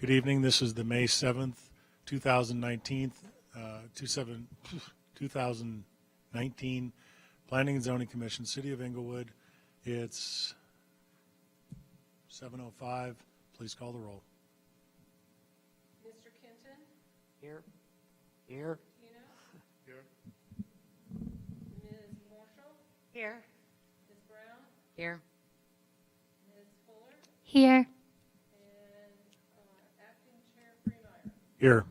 Good evening. This is the May 7th, 2019 Planning and Zoning Commission, City of Inglewood. It's 7:05. Please call the roll. Mr. Kenton? Here. Here. Tina? Here. Ms. Marshall? Here. Ms. Brown? Here. Ms. Fuller? Here. And Acting Chair Freemeyer? Here.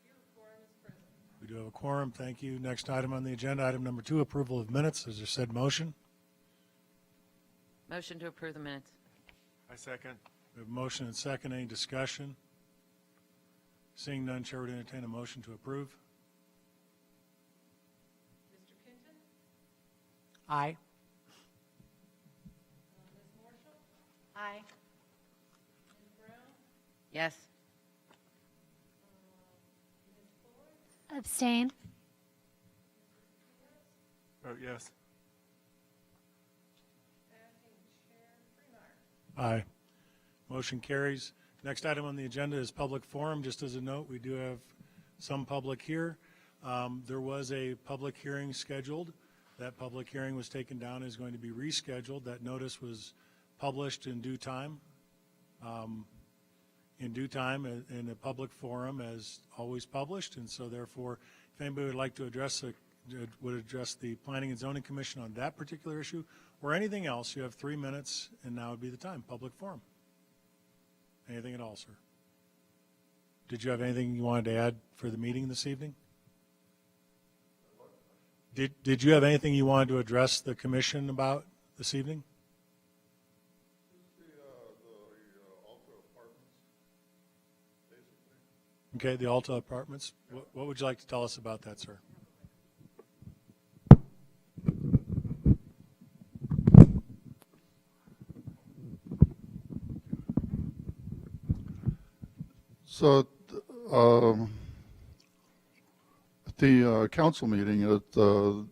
Your quorum is present. We do have a quorum. Thank you. Next item on the agenda, item number 2, approval of minutes. Is there said motion? Motion to approve the minutes. I second. We have a motion and second. Any discussion? Seeing none, Chair would entertain a motion to approve. Mr. Kenton? Aye. Ms. Marshall? Aye. Ms. Brown? Yes. Ms. Fuller? Abstain. Vote yes. Acting Chair Freemeyer? Aye. Motion carries. Next item on the agenda is public forum. Just as a note, we do have some public here. There was a public hearing scheduled. That public hearing was taken down, is going to be rescheduled. That notice was published in due time. In a public forum as always published, and so therefore, if anybody would like to address the Planning and Zoning Commission on that particular issue or anything else, you have 3 minutes, and now would be the time. Public forum. Anything at all, sir? Did you have anything you wanted to add for the meeting this evening? Did you have anything you wanted to address the commission about this evening? Okay, the Alta Apartments. What would you like to tell us about that, sir? So, at the council meeting, the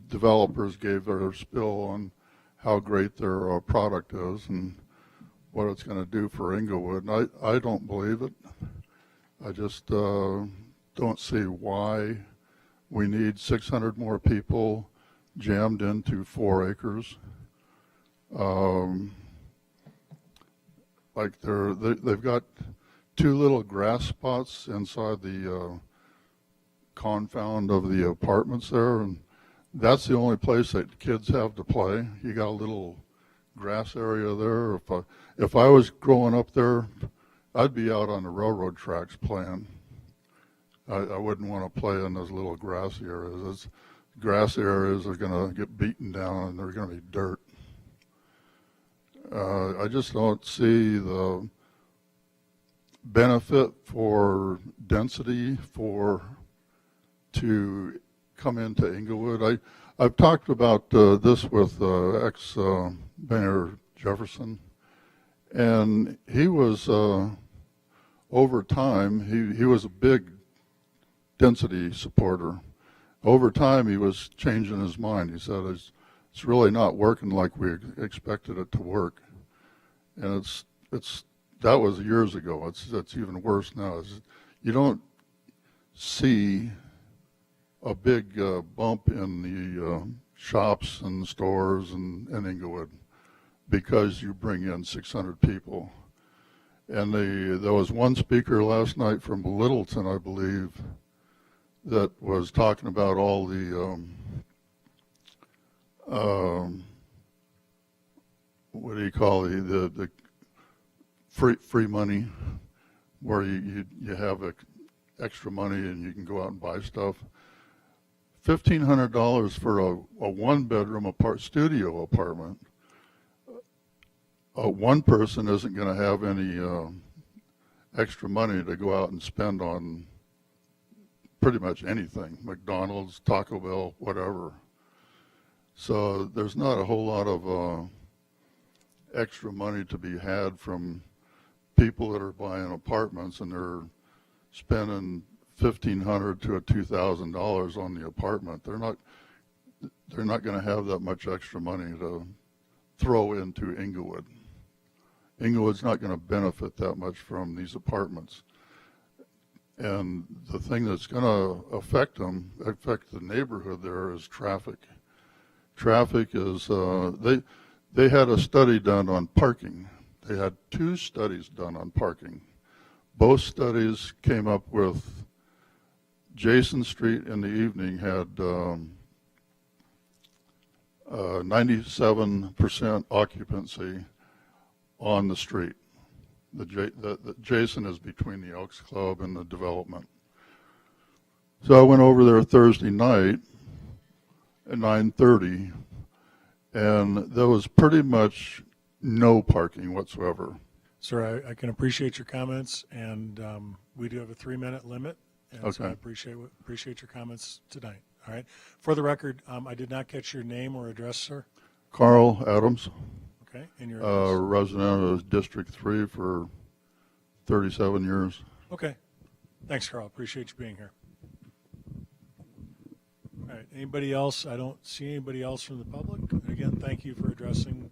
developers gave their spill on how great their product is and what it's going to do for Inglewood. And I don't believe it. I just don't see why we need 600 more people jammed into 4 acres. Like they've got 2 little grass spots inside the confound of the apartments there, and that's the only place that kids have to play. You got a little grass area there. If I was growing up there, I'd be out on the railroad tracks playing. I wouldn't want to play in those little grassy areas. Those grass areas are going to get beaten down, and they're going to be dirt. I just don't see the benefit for density to come into Inglewood. I've talked about this with ex-Mayor Jefferson, and he was over time he was a big density supporter. Over time, he was changing his mind. He said it's really not working like we expected it to work, and that was years ago. It's even worse now. You don't see a big bump in the shops and stores in Inglewood because you bring in 600 people. And there was one speaker last night from Littleton, I believe, that was talking about all the what do you call the free money, where you have extra money and you can go out and buy stuff. $1,500 for a 1-bedroom studio apartment. One person isn't going to have any extra money to go out and spend on pretty much anything, McDonald's, Taco Bell, whatever. So there's not a whole lot of extra money to be had from people that are buying apartments, and they're spending $1,500 to $2,000 on the apartment. They're not going to have that much extra money to throw into Inglewood. Inglewood's not going to benefit that much from these apartments. And the thing that's going to affect the neighborhood there is traffic. Traffic is, they had a study done on parking. They had 2 studies done on parking. Both studies came up with Jason Street in the evening had 97% occupancy on the street. The Jason is between the Elks Club and the development. So I went over there Thursday night at 9:30, and there was pretty much no parking whatsoever. Sir, I can appreciate your comments, and we do have a 3-minute limit, and so I Okay. appreciate your comments tonight. All right. For the record, I did not catch your name or address, sir. Carl Adams, Okay, and your address. resident of District 3 for 37 years. Okay. Thanks, Carl. Appreciate you being here. All right. Anybody else? I don't see anybody else from the public. Again, thank you for addressing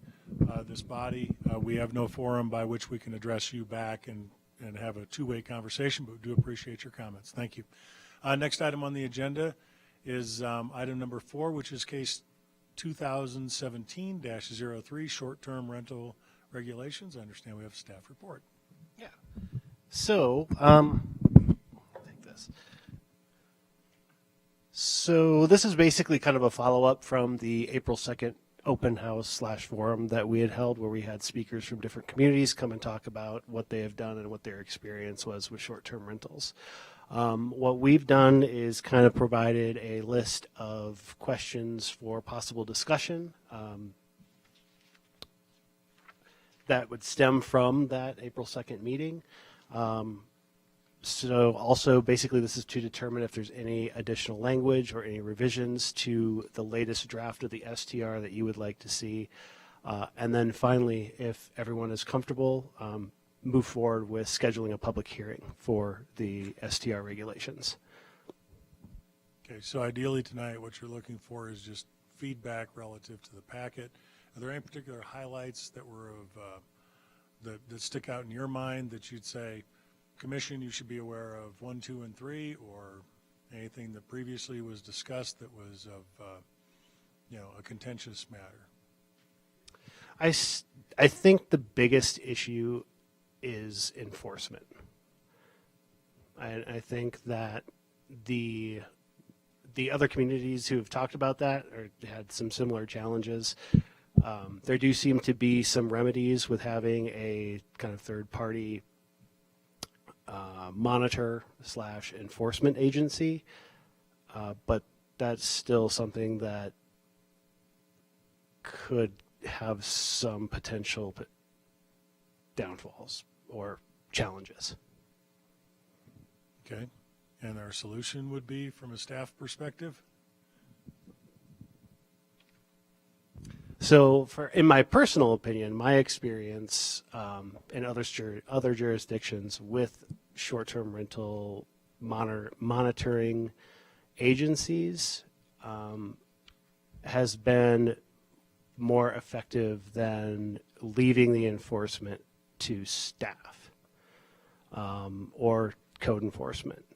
this body. We have no forum by which we can address you back and have a two-way conversation, but we do appreciate your comments. Thank you. Next item on the agenda is item number 4, which is case 2017-03, short-term rental regulations. I understand we have a staff report. Yeah. So, take this. So this is basically kind of a follow-up from the April 2nd open house / forum that we had held, where we had speakers from different communities come and talk about what they have done and what their experience was with short-term rentals. What we've done is kind of provided a list of questions for possible discussion that would stem from that April 2nd meeting. So also basically this is to determine if there's any additional language or any revisions to the latest draft of the STR that you would like to see. And then finally, if everyone is comfortable, move forward with scheduling a public hearing for the STR regulations. Okay, so ideally tonight, what you're looking for is just feedback relative to the packet. Are there any particular highlights that were of that stick out in your mind that you'd say, Commission, you should be aware of 1, 2, and 3, or anything that previously was discussed that was of a contentious matter? I think the biggest issue is enforcement. I think that the other communities who have talked about that or had some similar challenges. There do seem to be some remedies with having a kind of third-party monitor / enforcement agency, but that's still something that could have some potential downfalls or challenges. Okay, and our solution would be from a staff perspective? So, in my personal opinion, my experience in other jurisdictions with short-term rental monitoring agencies has been more effective than leaving the enforcement to staff or code enforcement.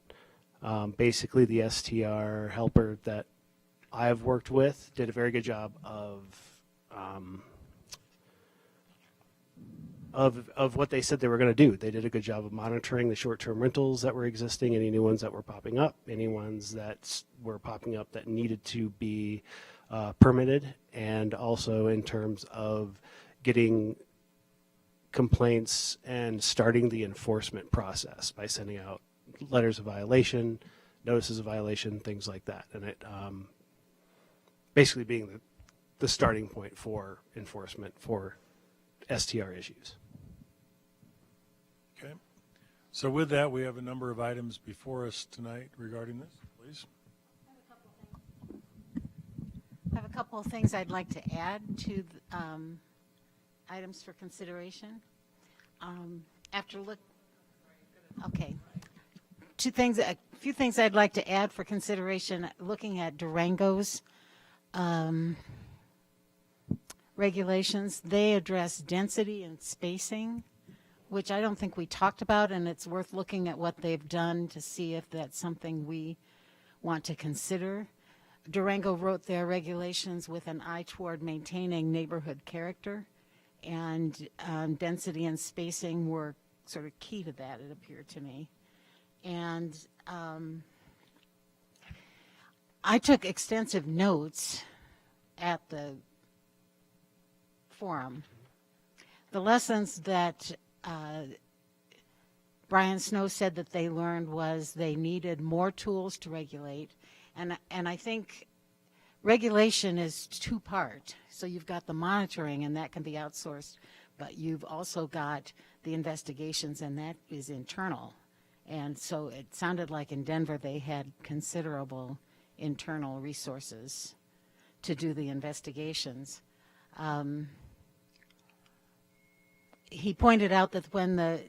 Basically, the STR helper that I've worked with did a very good job of what they said they were going to do. They did a good job of monitoring the short-term rentals that were existing, any new ones that were popping up, any ones that were popping up that needed to be permitted, and also in terms of getting complaints and starting the enforcement process by sending out letters of violation, notices of violation, things like that. And it basically being the starting point for enforcement for STR issues. Okay. So with that, we have a number of items before us tonight regarding this, please. I have a couple of things I'd like to add to items for consideration. Okay. A few things I'd like to add for consideration, looking at Durango's regulations. They address density and spacing, which I don't think we talked about, and it's worth looking at what they've done to see if that's something we want to consider. Durango wrote their regulations with an eye toward maintaining neighborhood character, and density and spacing were sort of key to that, it appeared to me. And I took extensive notes at the forum. The lessons that Brian Snow said that they learned was they needed more tools to regulate. And I think regulation is two-part. So you've got the monitoring, and that can be outsourced, but you've also got the investigations, and that is internal. And so it sounded like in Denver they had considerable internal resources to do the investigations. He pointed out that when the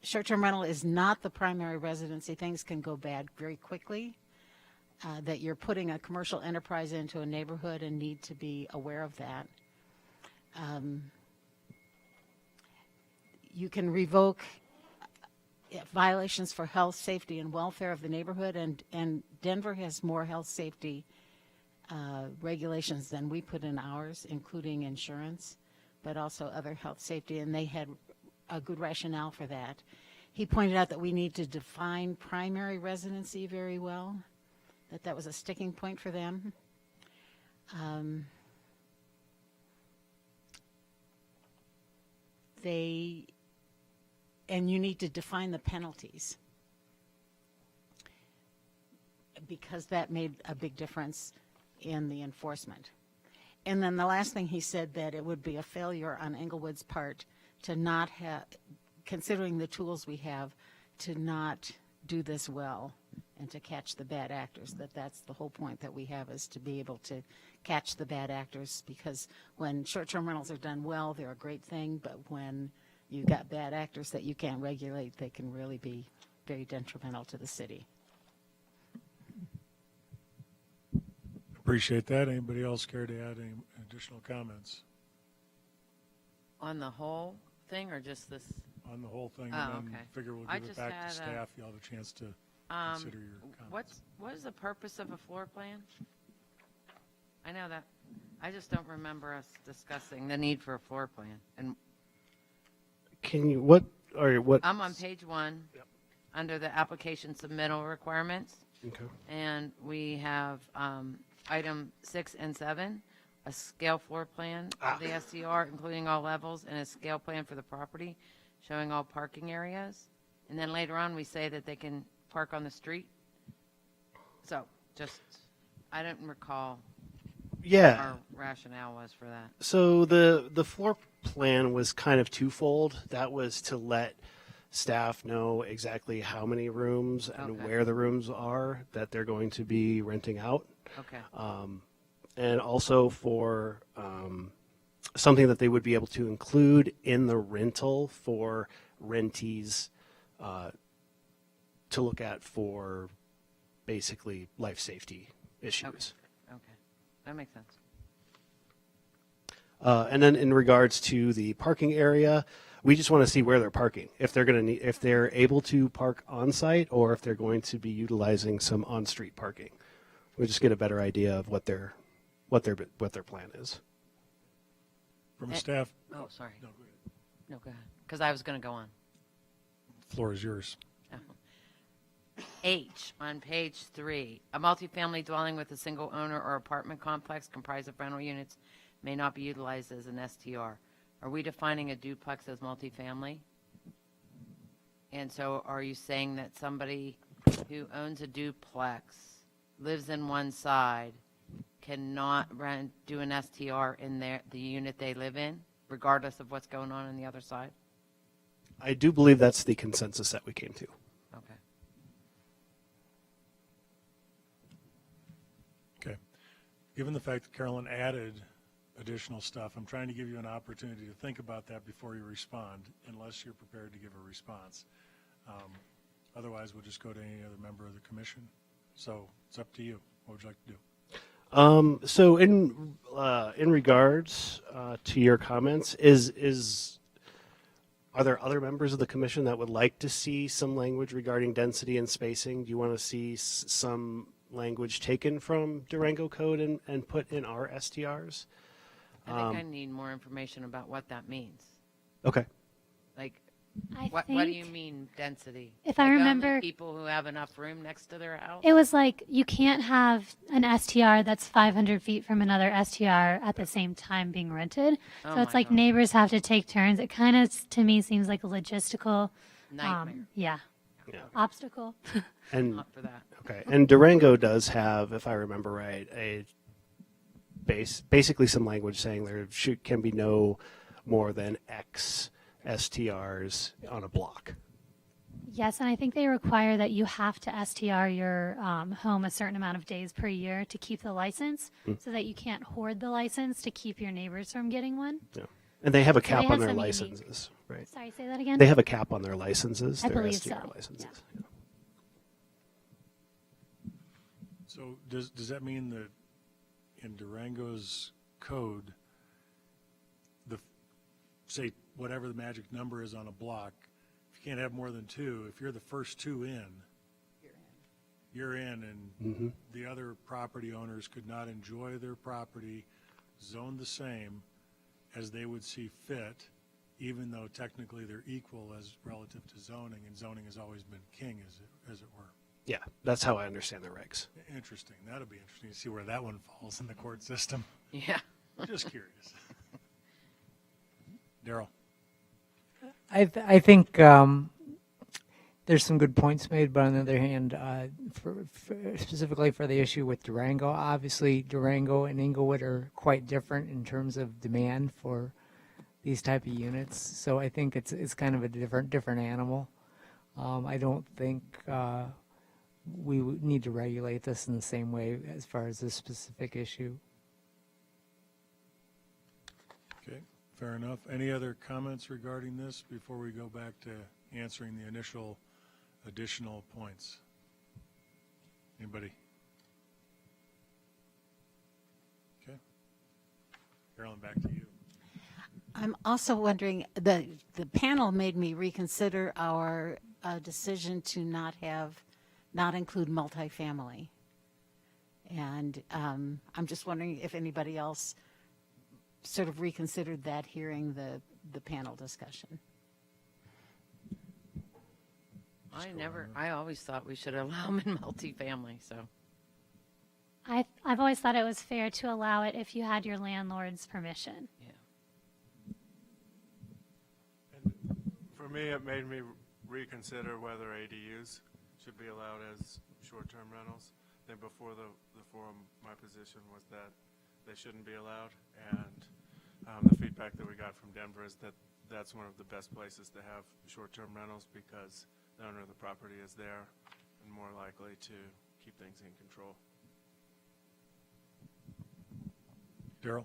short-term rental is not the primary residency, things can go bad very quickly, that you're putting a commercial enterprise into a neighborhood and need to be aware of that. You can revoke violations for health, safety, and welfare of the neighborhood, and Denver has more health, safety regulations than we put in ours, including insurance, but also other health, safety, and they had a good rationale for that. He pointed out that we need to define primary residency very well, that was a sticking point for them. And you need to define the penalties, because that made a big difference in the enforcement. And then the last thing he said, that it would be a failure on Englewood's part to not have, considering the tools we have, to not do this well and to catch the bad actors, that's the whole point that we have, is to be able to catch the bad actors, because when short-term rentals are done well, they're a great thing, but when you've got bad actors that you can't regulate, they can really be very detrimental to the city. Appreciate that. Anybody else care to add any additional comments On the whole thing, or just this? on the whole thing? Oh, And then okay. figure we'll I give it just back had to a- staff. You'll have a chance to consider your comments. What is the purpose of a floor plan? I know that, I just don't remember us discussing the need for a floor plan. And Can you, what I'm on page 1, under the application submittal requirements, okay. and we have item 6 and 7, a scale floor plan of the SCR, including all levels, and a scale plan for the property, showing all parking areas. And then later on, we say that they can park on the street. So just, I don't recall Yeah. our rationale was for that. So the floor plan was kind of twofold. That was to let staff know exactly how many rooms and Okay. where the rooms are that they're going to be renting out. Okay. And also for something that they would be able to include in the rental for rentees to look at for basically life safety issues. Okay. That makes sense. And then in regards to the parking area, we just want to see where they're parking. If they're going to if they're able to park on site, or if they're going to be utilizing some on-street parking. We just get a better idea of what their plan is. From a staff, Oh, sorry. no, go ahead. No, go ahead. Because I was going to go on. Floor is yours. H, on page 3, a multifamily dwelling with a single owner or apartment complex comprised of rental units may not be utilized as an STR. Are we defining a duplex as multifamily? And so are you saying that somebody who owns a duplex, lives in one side, cannot do an STR in the unit they live in, regardless of what's going on the other side? I do believe that's the consensus that we came to. Okay. Okay. Given the fact that Carolyn added additional stuff, I'm trying to give you an opportunity to think about that before you respond, unless you're prepared to give a response. Otherwise, we'll just go to any other member of the commission. So it's up to you. What would you like to do? So in in regards to your comments, are there other members of the commission that would like to see some language regarding density and spacing? Do you want to see some language taken from Durango code and put in our STRs? I think I need more information about what that means. Okay. Like, I what think do you mean density? if I Like, only remember- people who have enough room next to their house? it was like you can't have an STR that's 500 feet from another STR at the same time being rented. Oh So it's my like God. neighbors have to take turns. It kind of, to me, seems like a logistical Nightmare. yeah, Yeah. obstacle. And Not for that. okay. And Durango does have, if I remember right, basically some language saying there can be no more than X STRs on a block. Yes, and I think they require that you have to STR your home a certain amount of days per year to keep the license, so that you can't hoard the license to keep your neighbors from getting one. Yeah. And they have a they cap have on their some unique- licenses, right? Sorry, say that again? They have a cap on their licenses, I their believe STR so, licenses. Yeah. So does that mean that in Durango's code, say whatever the magic number is on a block, if you can't have more than two, if you're the first two in, you're in, and the other property owners could not enjoy their property zoned the same as they would see fit, even though technically they're equal as relative to zoning, and zoning has always been king, as it were. Yeah, that's how I understand the regs. Interesting. That'll be interesting to see where that one falls in the court system. Yeah. Just curious. Daryl. I think there's some good points made, but on the other hand, specifically for the issue with Durango, obviously Durango and Inglewood are quite different in terms of demand for these type of units. So I think it's kind of a different animal. I don't think we would need to regulate this in the same way as far as this specific issue. Okay, fair enough. Any other comments regarding this before we go back to answering the initial additional points? Anybody? Okay. Carolyn, back to you. I'm also wondering, the panel made me reconsider our decision to not include multifamily. And I'm just wondering if anybody else sort of reconsidered that hearing the panel discussion. I always thought we should allow them in multifamily, so. I've always thought it was fair to allow it if you had your landlord's permission. For me, it made me reconsider whether ADUs should be allowed as short-term rentals. I think before the forum, my position was that they shouldn't be allowed, and the feedback that we got from Denver is that that's one of the best places to have short-term rentals because the owner of the property is there and more likely to keep things in control. Daryl,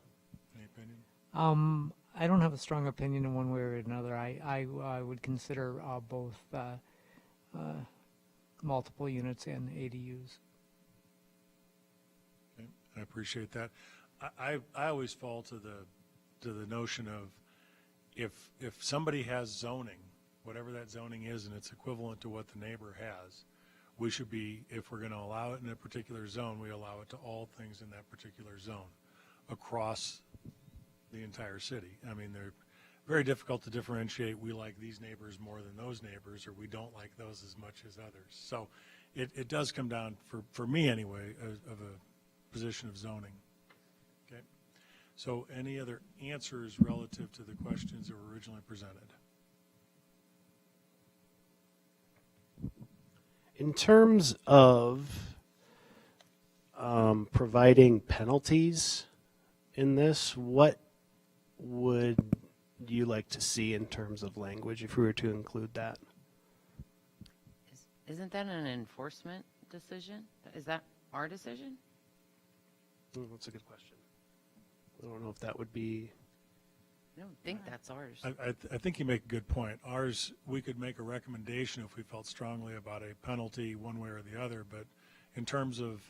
any opinion? I don't have a strong opinion in one way or another. I would consider both multiple units and ADUs. Okay, I appreciate that. I always fall to the notion of if somebody has zoning, whatever that zoning is, and it's equivalent to what the neighbor has, we should be, if we're going to allow it in a particular zone, we allow it to all things in that particular zone across the entire city. I mean, they're very difficult to differentiate. We like these neighbors more than those neighbors, or we don't like those as much as others. So it does come down, for me anyway, of a position of zoning. Okay. So any other answers relative to the questions that were originally presented? In terms of providing penalties in this, what would you like to see in terms of language if we were to include that? Isn't that an enforcement decision? Is that our decision? That's a good question. I don't know if that would be. I don't think that's ours. I think you make a good point. Ours, we could make a recommendation if we felt strongly about a penalty one way or the other, but in terms of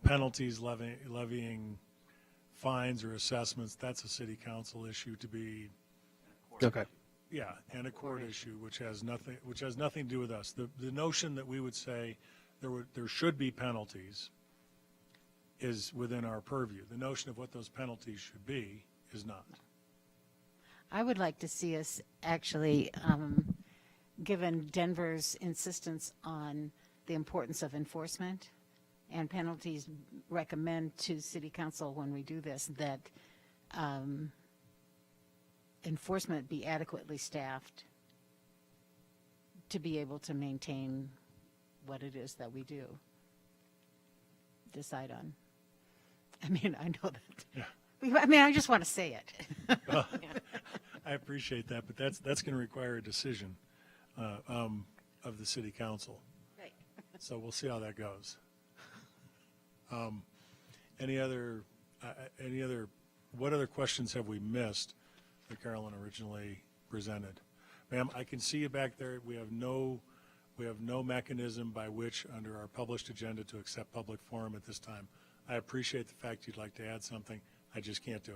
penalties levying fines or assessments, that's a city council issue to be, Okay. yeah, and a court issue, which has nothing to do with us. The notion that we would say there should be penalties is within our purview. The notion of what those penalties should be is not. I would like to see us actually, given Denver's insistence on the importance of enforcement and penalties, recommend to city council when we do this that enforcement be adequately staffed to be able to maintain what it is that we do decide on. I mean, I know that. Yeah. I mean, I just want to say it. I appreciate that, but that's going to require a decision of the city council. Right. So we'll see how that goes. What other questions have we missed that Carolyn originally presented? Ma'am, I can see you back there. We have no mechanism by which, under our published agenda, to accept public forum at this time. I appreciate the fact you'd like to add something. I just can't do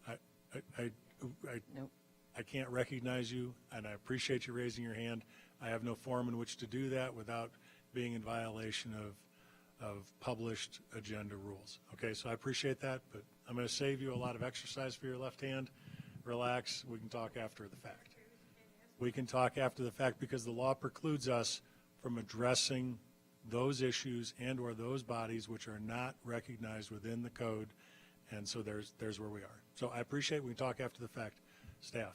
it. Nope. I can't recognize you, and I appreciate you raising your hand. I have no forum in which to do that without being in violation of published agenda rules. Okay, so I appreciate that, but I'm going to save you a lot of exercise for your left hand. Relax. We can talk after the fact. We can talk after the fact because the law precludes us from addressing those issues and or those bodies which are not recognized within the code. And so there's where we are. So I appreciate we can talk after the fact. Staff.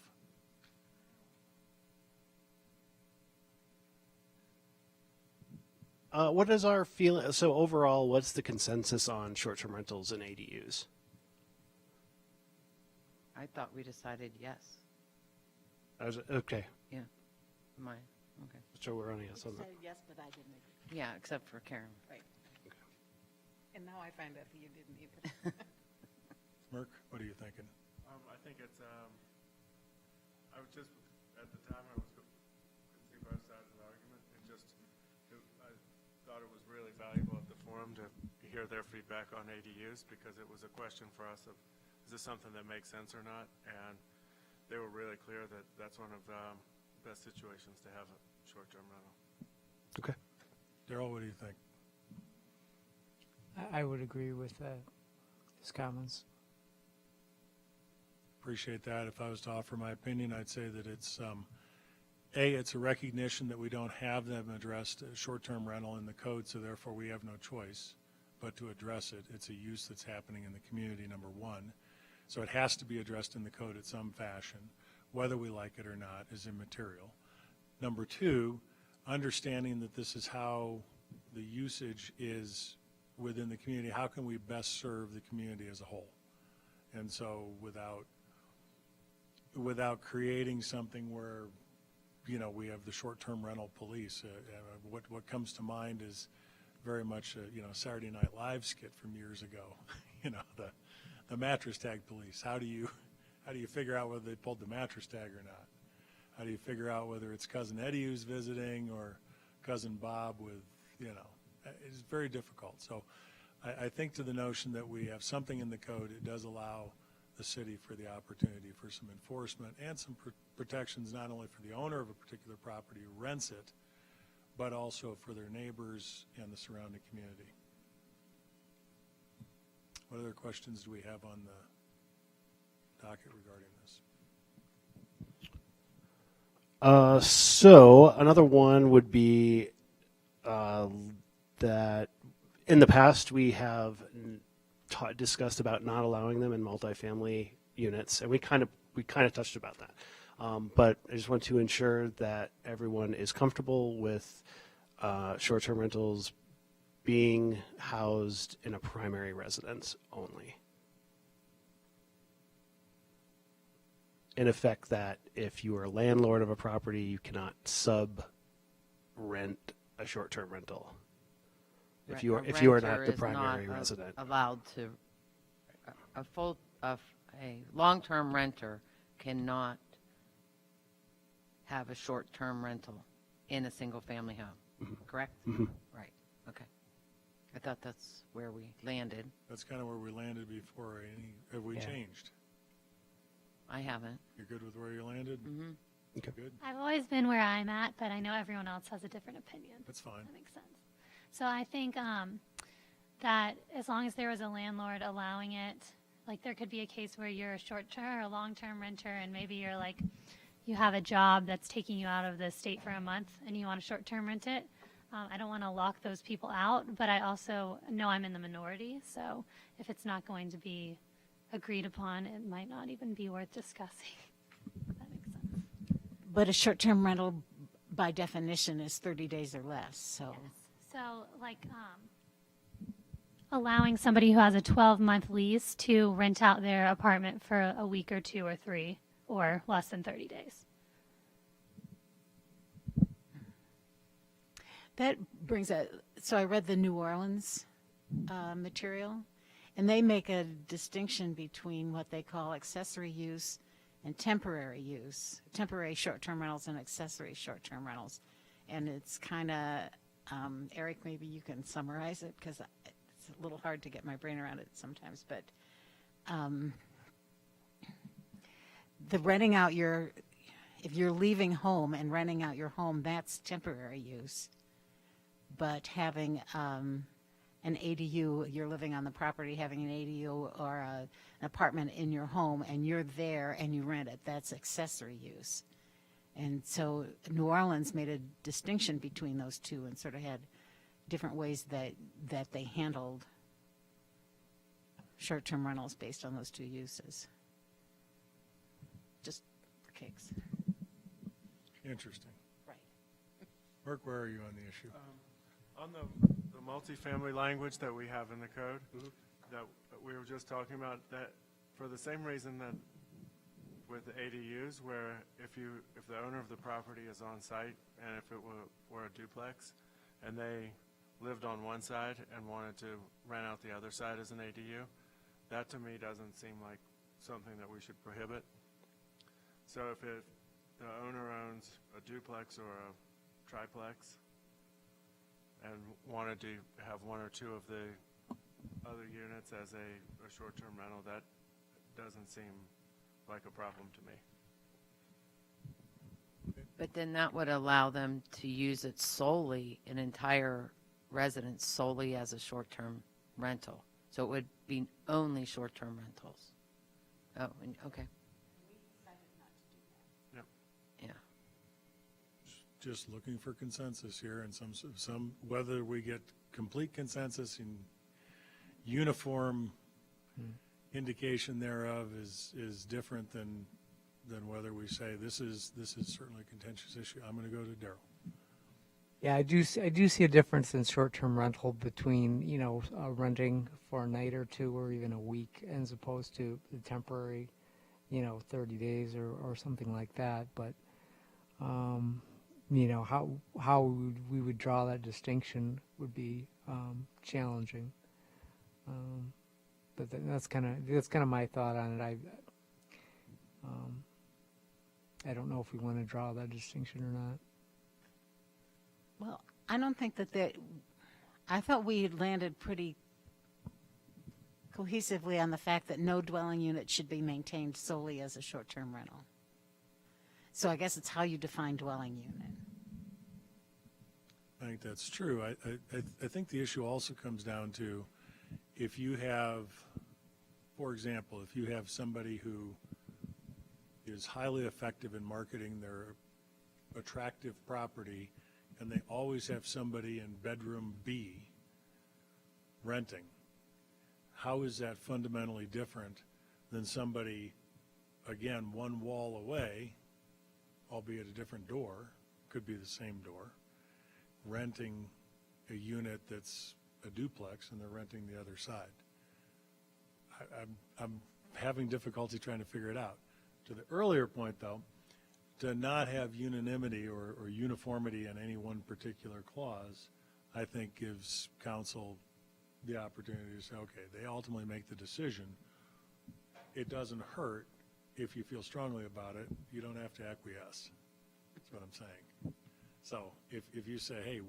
What is our feeling? So overall, what's the consensus on short-term rentals and ADUs? I thought we decided yes. Okay. Yeah. Mine. Okay. So we're on yes on that. Yes, but I didn't agree. Yeah, except for Karen. Right. And now I find out that you didn't either. Merck, what are you thinking? I think it's, I was just, at the time, I was could see both sides of the argument, and I thought it was really valuable at the forum to hear their feedback on ADUs, because it was a question for us of, is this something that makes sense or not? And they were really clear that that's one of the best situations to have a short-term rental. Okay. Daryl, what do you think? I would agree with his comments. Appreciate that. If I was to offer my opinion, I'd say that it's, it's a recognition that we don't have them addressed as short-term rental in the code, so therefore we have no choice but to address it. It's a use that's happening in the community, number one. So it has to be addressed in the code in some fashion. Whether we like it or not is immaterial. Number two, understanding that this is how the usage is within the community. How can we best serve the community as a whole? And so without creating something where, you know, we have the short-term rental police, what comes to mind is very much a, Saturday Night Live skit from years ago. The mattress tag police. How do you figure out whether they pulled the mattress tag or not? How do you figure out whether it's Cousin Eddie who's visiting or Cousin Bob with, it's very difficult. So I think to the notion that we have something in the code, it does allow the city for the opportunity for some enforcement and some protections, not only for the owner of a particular property who rents it, but also for their neighbors and the surrounding community. What other questions do we have on the docket regarding this? So another one would be that in the past we have discussed about not allowing them in multifamily units, and we kind of touched about that. But I just want to ensure that everyone is comfortable with short-term rentals being housed in a primary residence only. In effect, that if you are a landlord of a property, you cannot sub-rent a short-term rental. If you are not the primary resident, Allowed to, a long-term renter cannot have a short-term rental in a single-family home, correct? Mm-hmm. Right, okay. I thought that's where we landed. That's kind of where we landed before. Have we Yeah. changed? I haven't. You're good with where you landed? Mm-hmm. Okay. Good? I've always been where I'm at, but I know everyone else has a different opinion. That's fine. That makes sense. So I think that as long as there was a landlord allowing it, like there could be a case where you're a short-term or a long-term renter, and maybe you're like, you have a job that's taking you out of the state for a month, and you want to short-term rent it. I don't want to lock those people out, but I also know I'm in the minority. So if it's not going to be agreed upon, it might not even be worth discussing. If that makes sense. But a short-term rental, by definition, is 30 days or less, so. So, like, allowing somebody who has a 12-month lease to rent out their apartment for a week or 2 or 3 or less than 30 days. That brings a, so I read the New Orleans material, and they make a distinction between what they call accessory use and temporary use, temporary short-term rentals and accessory short-term rentals. And it's kind of, Eric, maybe you can summarize it, because it's a little hard to get my brain around it sometimes, but the renting out your, if you're leaving home and renting out your home, that's temporary use. But having an ADU, you're living on the property, having an ADU or an apartment in your home, and you're there and you rent it, that's accessory use. And so New Orleans made a distinction between those two and sort of had different ways that they handled short-term rentals based on those two uses. Just for kicks. Interesting. Right. Mark, where are you on the issue? On the multifamily language that we have in the code, that we were just talking about, that for the same reason that with the ADUs, where if the owner of the property is on site, and if it were a duplex, and they lived on one side and wanted to rent out the other side as an ADU, that to me doesn't seem like something that we should prohibit. So if the owner owns a duplex or a triplex and wanted to have one or two of the other units as a short-term rental, that doesn't seem like a problem to me. But then that would allow them to use it solely, an entire residence solely as a short-term rental. So it would be only short-term rentals. Oh, okay. Yep. Yeah. Just looking for consensus here, and some whether we get complete consensus and uniform indication thereof is different than whether we say this is certainly a contentious issue. I'm going to go to Daryl. Yeah, I do see a difference in short-term rental between, renting for a night or two or even a week as opposed to the temporary, 30 days or something like that. But, how we would draw that distinction would be challenging. But that's kind of my thought on it. I don't know if we want to draw that distinction or not. Well, I don't think I thought we had landed pretty cohesively on the fact that no dwelling unit should be maintained solely as a short-term rental. So I guess it's how you define dwelling unit. I think that's true. I think the issue also comes down to if you have, for example, if you have somebody who is highly effective in marketing their attractive property and they always have somebody in bedroom B renting, how is that fundamentally different than somebody, again, one wall away, albeit a different door, could be the same door, renting a unit that's a duplex and they're renting the other side? I'm having difficulty trying to figure it out. To the earlier point, though, to not have unanimity or uniformity in any one particular clause, I think gives council the opportunity to say, okay, they ultimately make the decision. It doesn't hurt if you feel strongly about it. You don't have to acquiesce. That's what I'm saying. So if you say, hey,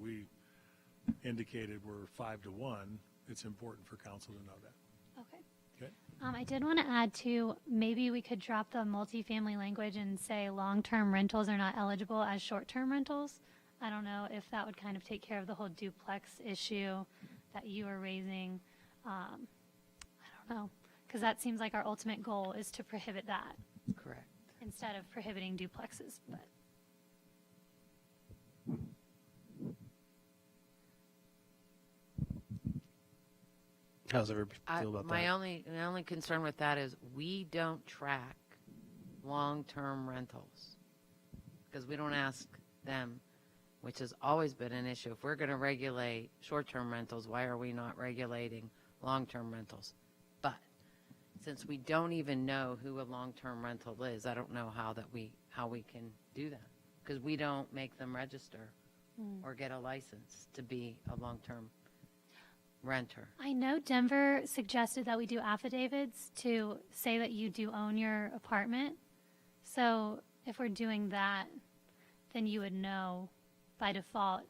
indicated we're 5-1, it's important for council to know that. Okay. Okay? I did want to add to, maybe we could drop the multifamily language and say long-term rentals are not eligible as short-term rentals. I don't know if that would kind of take care of the whole duplex issue that you were raising. I don't know, because that seems like our ultimate goal is to prohibit that Correct. instead of prohibiting duplexes, but. How's everybody feel about My that? only concern with that is we don't track long-term rentals because we don't ask them, which has always been an issue. If we're going to regulate short-term rentals, why are we not regulating long-term rentals? But since we don't even know who a long-term rental is, I don't know how we can do that because we don't make them register or get a license to be a long-term renter. I know Denver suggested that we do affidavits to say that you do own your apartment. So if we're doing that, then you would know by default,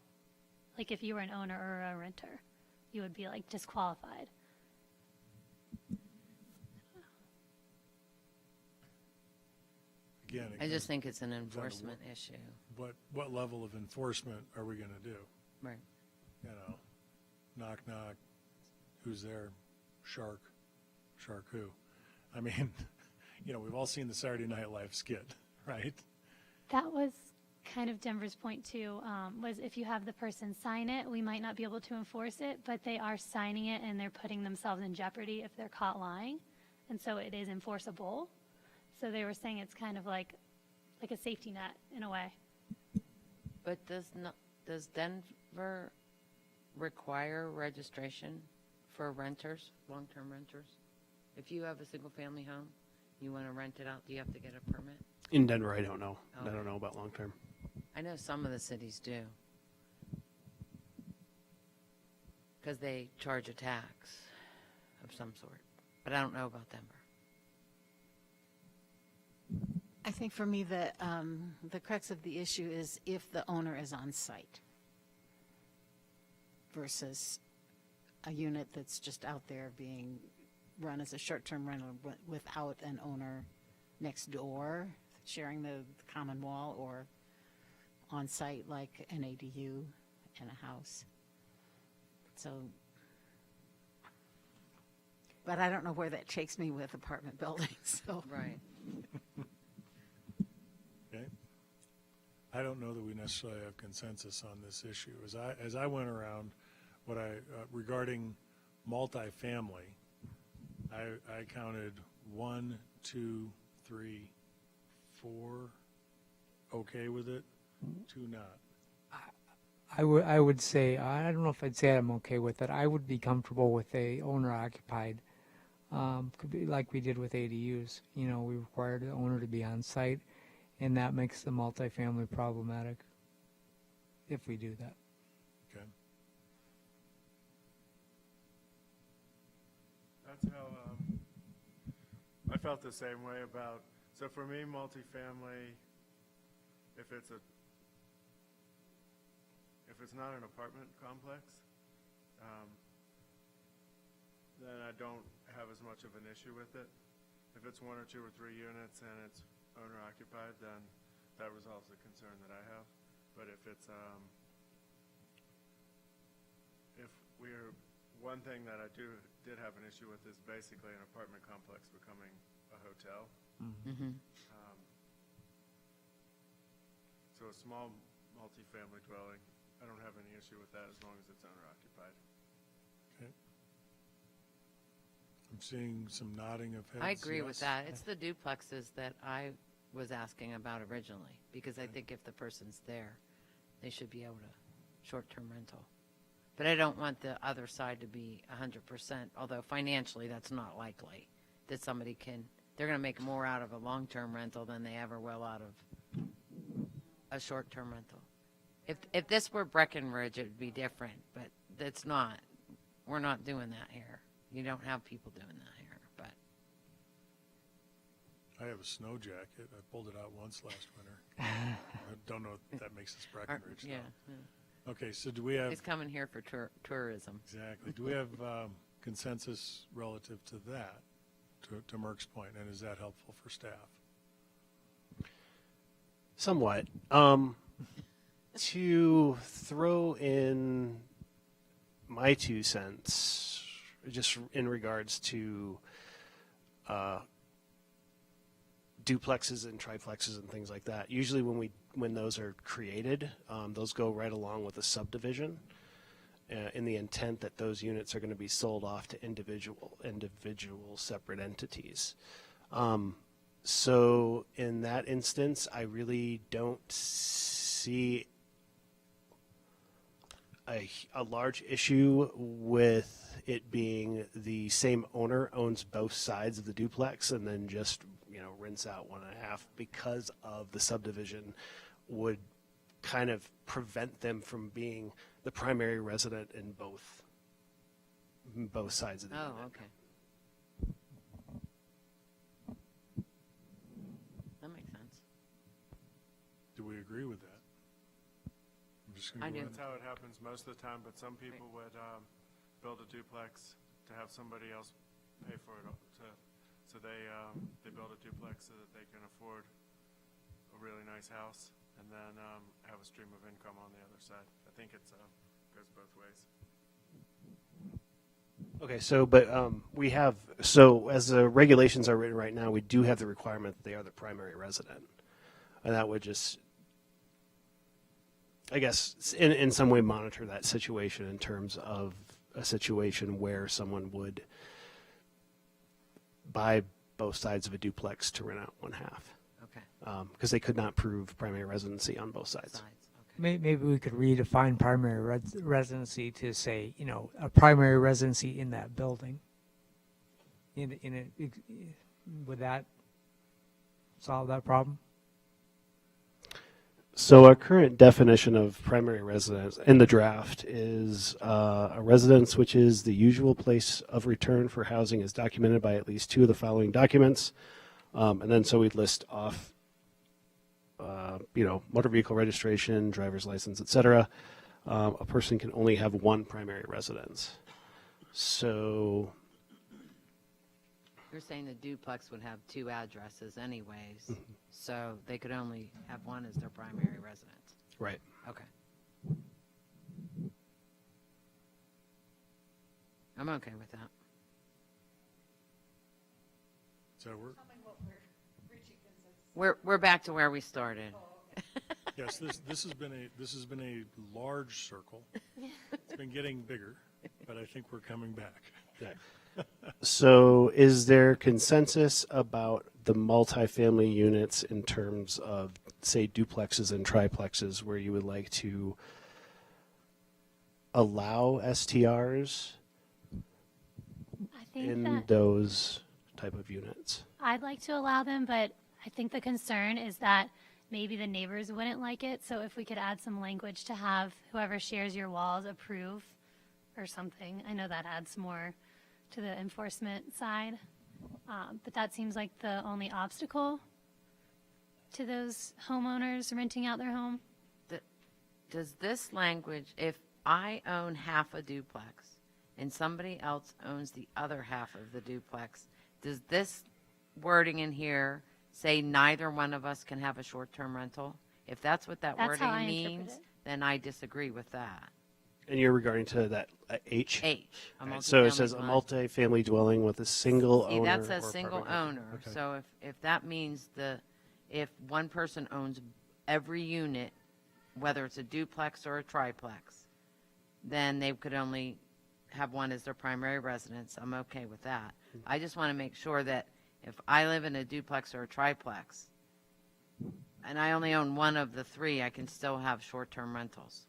like if you were an owner or a renter, you would be like disqualified. Again, I just think it's an enforcement issue. what level of enforcement are we going to do? Right. You know, knock, knock, who's there? Shark who? I mean, you know, we've all seen the Saturday Night Live skit, right? That was kind of Denver's point too, was if you have the person sign it, we might not be able to enforce it, but they are signing it and they're putting themselves in jeopardy if they're caught lying. And so it is enforceable. So they were saying it's kind of like a safety net in a way. But does Denver require registration for renters, long-term renters? If you have a single-family home, you want to rent it out, do you have to get a permit? In Denver, I don't know. I Okay. don't know about long term. I know some of the cities do. Because they charge a tax of some sort. But I don't know about Denver. I think for me, the crux of the issue is if the owner is on site versus a unit that's just out there being run as a short-term rental without an owner next door, sharing the common wall, or on site like an ADU in a house. So, but I don't know where that takes me with apartment buildings, so. Right. Okay. I don't know that we necessarily have consensus on this issue. As I went around, regarding multifamily, I counted 1, 2, 3, 4 okay with it, 2 not. I would say, I don't know if I'd say I'm okay with it. I would be comfortable with a owner occupied. Could be like we did with ADUs. You know, we required the owner to be on site, and that makes the multifamily problematic if we do that. Okay. That's how I felt the same way about. So for me, multifamily, if it's not an apartment complex, then I don't have as much of an issue with it. If it's 1 or 2 or 3 units and it's owner occupied, then that resolves the concern that I have. But if it's one thing that I did have an issue with is basically an apartment complex becoming a hotel. Mm-hmm. So a small multifamily dwelling, I don't have any issue with that as long as it's owner occupied. Okay. I'm seeing some nodding of heads. I agree with yes. that. It's the duplexes that I was asking about originally, because I think if the person's there, they should be able to short-term rental. But I don't want the other side to be 100%, although financially that's not likely, that they're going to make more out of a long-term rental than they ever will out of a short-term rental. If this were Breckenridge, it would be different, but it's not. We're not doing that here. You don't have people doing that here, but. I have a snow jacket. I pulled it out once last winter. I don't know if that makes us Breckenridge. Yeah. though. Okay, so do we have, He's coming here for tourism. exactly, do we have consensus relative to that, to Merck's point, and is that helpful for staff? Somewhat. To throw in my 2 cents, just in regards to duplexes and triplexes and things like that. Usually, when those are created, those go right along with a subdivision, in the intent that those units are going to be sold off to individual separate entities. So in that instance, I really don't see a large issue with it being the same owner owns both sides of the duplex and then just, rents out 1.5, because of the subdivision would kind of prevent them from being the primary resident in both sides of the unit. Oh, okay. That makes sense. Do we agree with that? I'm just gonna I go do. ahead That's how it happens most of the time, but some people would build a duplex to have somebody else pay for it. So they build a duplex so that they can afford a really nice house and then have a stream of income on the other side. I think it goes both ways. Okay, as the regulations are written right now, we do have the requirement that they are the primary resident. And that would just, I guess, in some way monitor that situation in terms of a situation where someone would buy both sides of a duplex to rent out 1/2. Okay. Because they could not prove primary residency on both sides. Sides. Okay. Maybe we could redefine primary residency to say, a primary residency in that building. Would that solve that problem? So our current definition of primary residence in the draft is a residence which is the usual place of return for housing is documented by at least 2 of the following documents. And then so we'd list off, motor vehicle registration, driver's license, etc. A person can only have 1 primary residence. So You're saying the duplex would have 2 addresses anyways, so they could only have 1 as their primary residence. right. Okay. I'm okay with that. Does that work? We're back to where we started. Yes, this has been a large circle. It's been getting bigger, but I think we're coming back. Yeah. So is there consensus about the multifamily units in terms of, say, duplexes and triplexes where you would like to allow STRs I think in that those type of units? I'd like to allow them, but I think the concern is that maybe the neighbors wouldn't like it. So if we could add some language to have whoever shares your walls approve or something, I know that adds more to the enforcement side. But that seems like the only obstacle to those homeowners renting out their home. Does this language, if I own half a duplex and somebody else owns the other half of the duplex, does this wording in here say neither one of us can have a short-term rental? If that's what that That's how I wording interpret means, it. then I disagree with that. And you're regarding to that H? H. a Right, so it multifamily says a dwelling. multifamily dwelling with a single See, owner. that says or single apartment. owner. Okay. So if that means if one person owns every unit, whether it's a duplex or a triplex, then they could only have 1 as their primary residence. I'm okay with that. I just want to make sure that if I live in a duplex or a triplex and I only own 1 of the 3, I can still have short-term rentals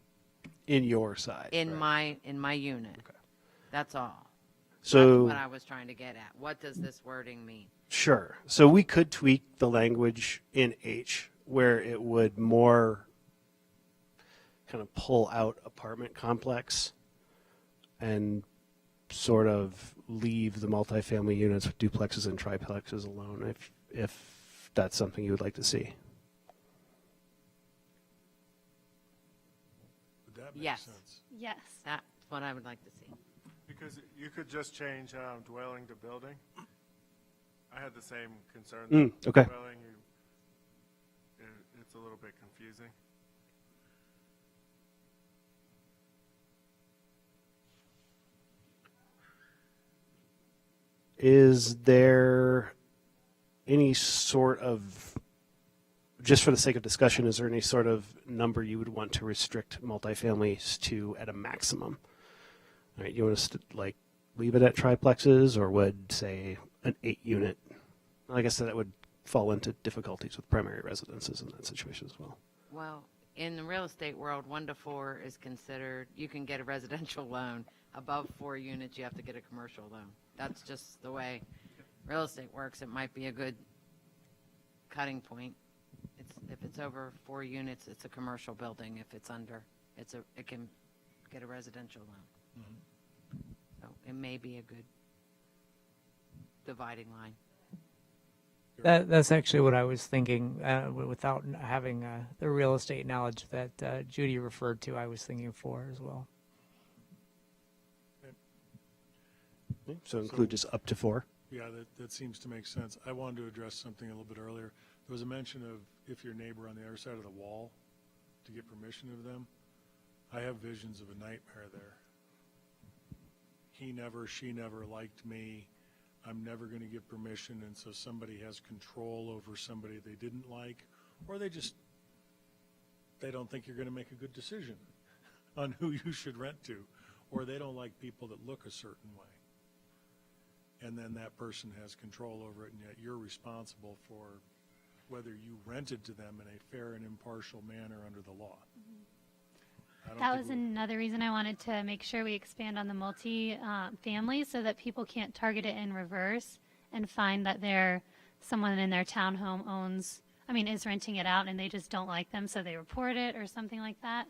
In your side. in right. my unit. Okay. That's all. So That's what I was trying to get at. What does this wording mean? Sure. So we could tweak the language in H where it would more kind of pull out apartment complex and sort of leave the multifamily units with duplexes and triplexes alone if that's something you would like to see. Would that makes Yes. sense. Yes. That's what I would like to see. Because you could just change dwelling to building. I had the same concern. Okay. Dwelling, it's a little bit confusing. Is there any sort of, just for the sake of discussion, is there any sort of number you would want to restrict multifamilies to at a maximum? All right, you want us to like leave it at triplexes, or would say an 8-unit? I guess that would fall into difficulties with primary residences in that situation as well. Well, in the real estate world, 1 to 4 is considered, you can get a residential loan. Above 4 units, you have to get a commercial loan. That's just the way real estate works. It might be a good cutting point. If it's over 4 units, it's a commercial building. If it's under, it can get a residential loan. So it may be a good dividing line. That's actually what I was thinking, without having the real estate knowledge that Judy referred to. I was thinking 4 as well. So include just up to 4. Yeah, that seems to make sense. I wanted to address something a little bit earlier. There was a mention of if your neighbor on the other side of the wall, to get permission of them. I have visions of a nightmare there. He never, she never liked me. I'm never going to give permission, and so somebody has control over somebody they didn't like, or they don't think you're going to make a good decision on who you should rent to, or they don't like people that look a certain way. And then that person has control over it, and yet you're responsible for whether you rented to them in a fair and impartial manner under the law. I don't That think was another reason I wanted to make sure we expand on the multi-family so that people can't target it in reverse and find that someone in their townhome is renting it out and they just don't like them, so they report it or something like that.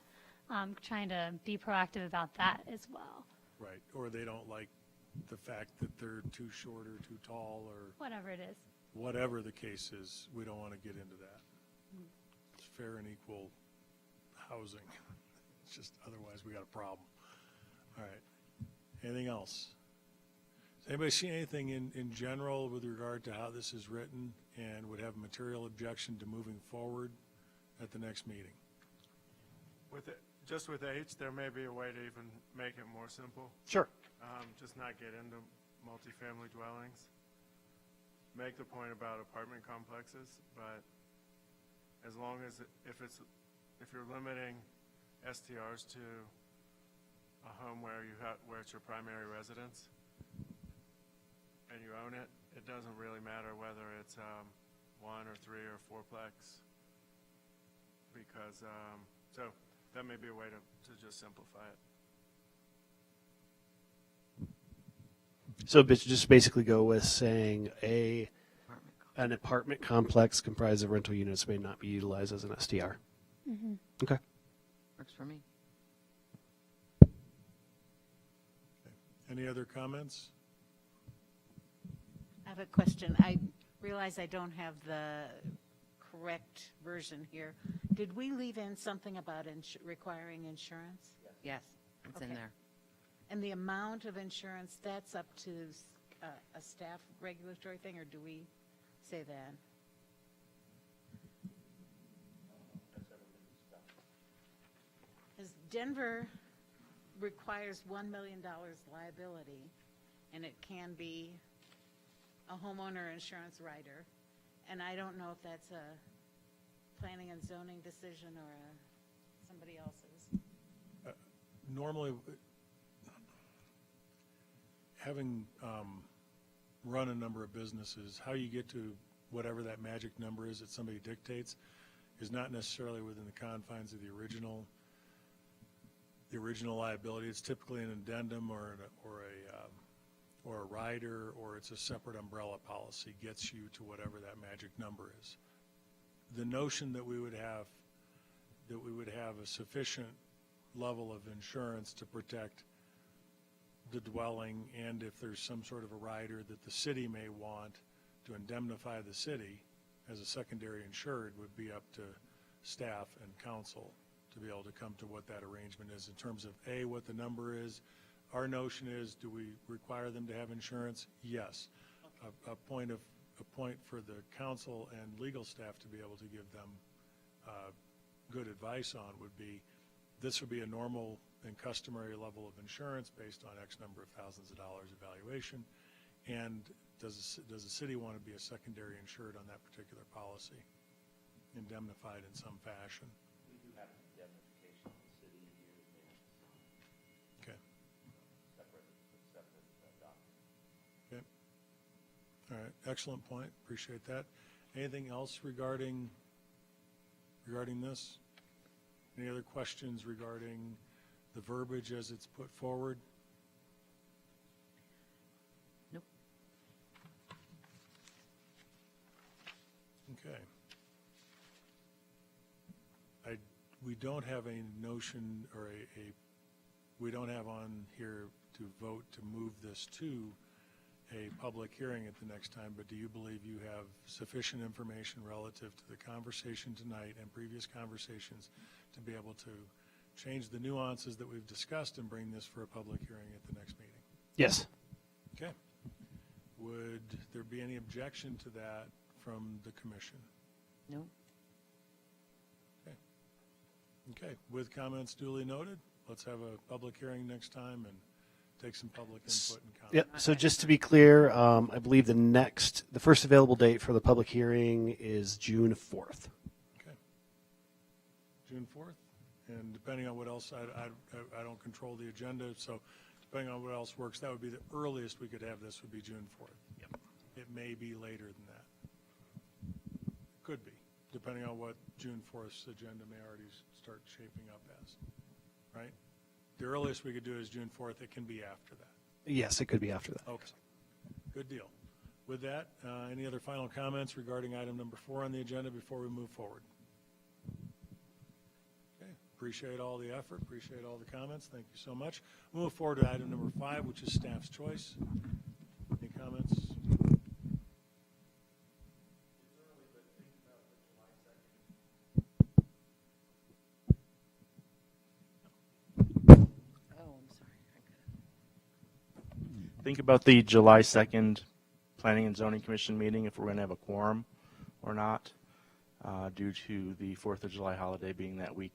Trying to be proactive about that as well. Right, or they don't like the fact that they're too short or too tall, or Whatever it is. whatever the case is, we don't want to get into that. It's fair and equal housing. It's just, otherwise we got a problem. All right. Anything else? Does anybody see anything in general with regard to how this is written and would have a material objection to moving forward at the next meeting? Just with H, there may be a way to even make it more simple. Sure. Just not get into multifamily dwellings. Make the point about apartment complexes, but as long as if you're limiting STRs to a home where it's your primary residence and you own it, it doesn't really matter whether it's 1 or 3 or 4plex, because so that may be a way to just simplify it. So just basically go with saying an apartment complex comprised of rental units may not be utilized as an STR. Mm-hmm. Okay. Works for me. Any other comments? I have a question. I realize I don't have the correct version here. Did we leave in something about requiring insurance? Yes, it's in Okay. there. And the amount of insurance, that's up to a staff regulatory thing, or do we say that? Because Denver requires $1 million liability, and it can be a homeowner insurance rider. And I don't know if that's a planning and zoning decision or somebody else's. Normally, having run a number of businesses, how you get to whatever that magic number is that somebody dictates is not necessarily within the confines of the original liability. It's typically an addendum or a rider, or it's a separate umbrella policy gets you to whatever that magic number is. The notion that we would have a sufficient level of insurance to protect the dwelling, and if there's some sort of a rider that the city may want to indemnify the city as a secondary insured, would be up to staff and council to be able to come to what that arrangement is in terms of, A, what the number is. Our notion is, do we require them to have insurance? Yes. A point for the council and legal staff to be able to give them good advice on would be, this would be a normal and customary level of insurance based on X number of thousands of dollars evaluation. And does the city want to be a secondary insured on that particular policy, indemnified in some fashion? We do have indemnification in the city years and Okay. separate document. Okay. All right. Excellent point. Appreciate that. Anything else regarding this? Any other questions regarding the verbiage as it's put forward? Nope. Okay. We don't have a notion or we don't have on here to vote to move this to a public hearing at the next time, but do you believe you have sufficient information relative to the conversation tonight and previous conversations to be able to change the nuances that we've discussed and bring this for a public hearing at the next meeting? Yes. Okay. Would there be any objection to that from the commission? No? Okay, with comments duly noted, let's have a public hearing next time and take some public input and comment. Yep. So just to be clear, I believe the first available date for the public hearing is June 4th. Okay. June 4th, and depending on what else, I don't control the agenda, so depending on what else works, that would be the earliest we could have this would be June 4th. Yep. It may be later than that. Could be, depending on what June 4th's agenda may already start shaping up as, right? The earliest we could do is June 4th. It can be after that. Yes, it could be after that. Okay. Good deal. With that, any other final comments regarding item number 4 on the agenda before we move forward? Okay. Appreciate all the effort. Appreciate all the comments. Thank you so much. We'll move forward to item number 5, which is staff's choice. Any comments? Think about the July 2nd Planning and Zoning Commission meeting, if we're going to have a quorum or not, due to the 4th of July holiday being that week.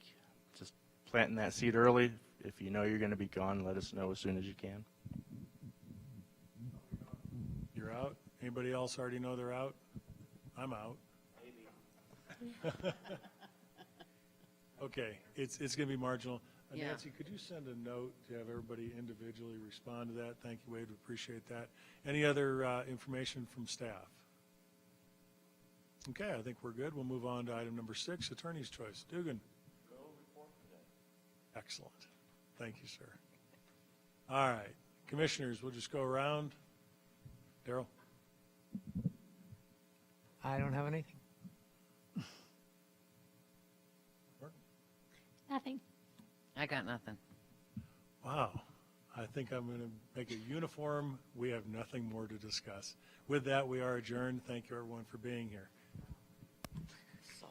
Just planting that seed early. If you know you're going to be gone, let us know as soon as you can. You're out? Anybody else already know they're out? I'm out. Okay, it's going to be marginal. Yeah. Nancy, could you send a note to have everybody individually respond to that? Thank you, Wade, we appreciate that. Any other information from staff? Okay, I think we're good. We'll move on to item number 6, attorney's choice. Dugan. Excellent. Thank you, sir. All right, commissioners, we'll just go around. Darrell? I don't have anything. Nothing. I got nothing. Wow. I think I'm going to make it uniform. We have nothing more to discuss. With that, we are adjourned. Thank you, everyone, for being here.